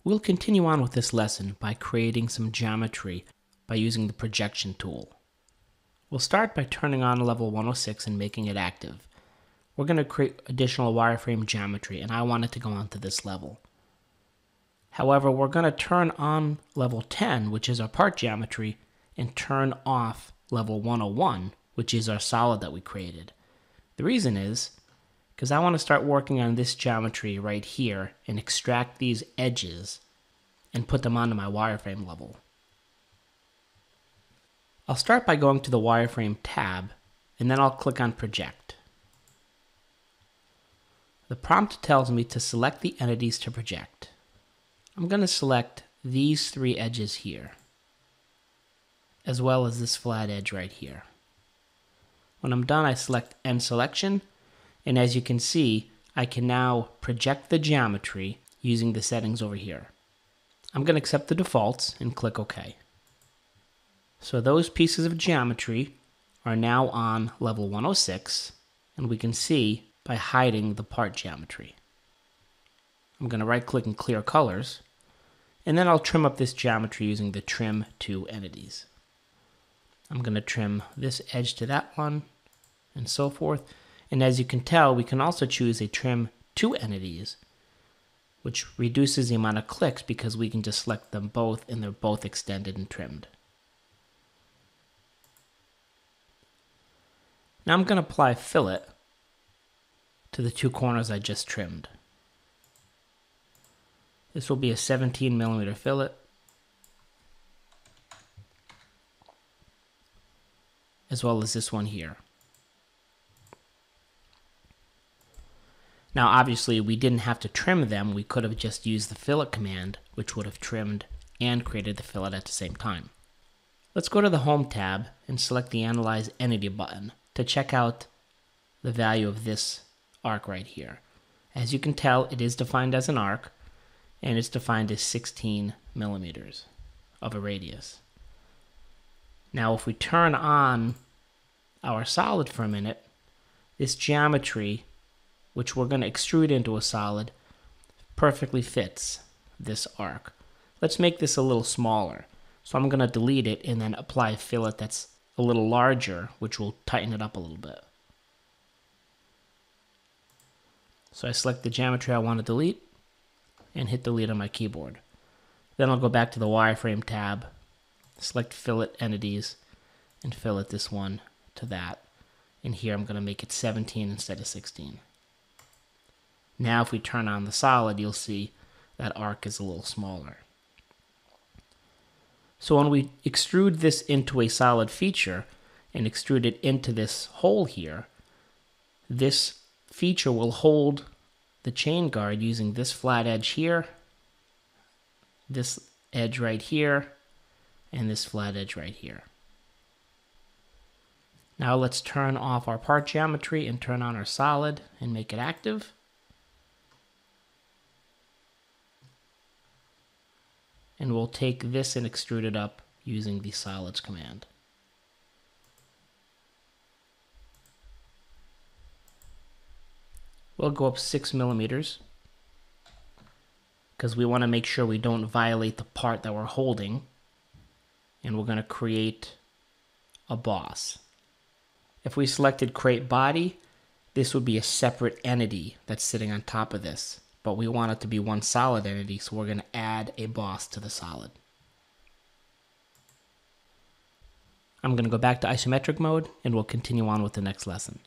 We'll continue on with this lesson by creating some geometry by using the projection tool. We'll start by turning on level 106 and making it active. We're going to create additional wireframe geometry, and I want it to go onto this level. However, we're going to turn on level 10, which is our part geometry, and turn off level 101, which is our solid that we created. The reason is because I want to start working on this geometry right here and extract these edges and put them onto my wireframe level. I'll start by going to the wireframe tab, and then I'll click on project. The prompt tells me to select the entities to project. I'm going to select these three edges here, as well as this flat edge right here. When I'm done, I select End Selection, and as you can see, I can now project the geometry using the settings over here. I'm going to accept the defaults and click OK. So those pieces of geometry are now on level 106, and we can see by hiding the part geometry. I'm going to right-click and clear colors, and then I'll trim up this geometry using the Trim to Entities. I'm going to trim this edge to that one, and so forth. And as you can tell, we can also choose a Trim to Entities, which reduces the amount of clicks because we can just select them both and they're both extended and trimmed. Now I'm going to apply fillet to the two corners I just trimmed. This will be a 17mm fillet, as well as this one here. Now obviously we didn't have to trim them, we could have just used the fillet command, which would have trimmed and created the fillet at the same time. Let's go to the Home tab and select the Analyze Entity button to check out the value of this arc right here. As you can tell, it is defined as an arc, and it's defined as 16mm of a radius. Now if we turn on our solid for a minute, this geometry, which we're going to extrude into a solid, perfectly fits this arc. Let's make this a little smaller. So I'm going to delete it and then apply a fillet that's a little larger, which will tighten it up a little bit. So I select the geometry I want to delete and hit delete on my keyboard. Then I'll go back to the wireframe tab, select fillet entities, and fillet this one to that. And here I'm going to make it 17 instead of 16. Now if we turn on the solid, you'll see that arc is a little smaller. So when we extrude this into a solid feature and extrude it into this hole here, this feature will hold the chain guard using this flat edge here, this edge right here, and this flat edge right here. Now let's turn off our part geometry and turn on our solid and make it active. And we'll take this and extrude it up using the solids command. We'll go up 6mm because we want to make sure we don't violate the part that we're holding, and we're going to create a boss. If we selected create body, this would be a separate entity that's sitting on top of this, but we want it to be one solid entity, so we're going to add a boss to the solid. I'm going to go back to isometric mode, and we'll continue on with the next lesson.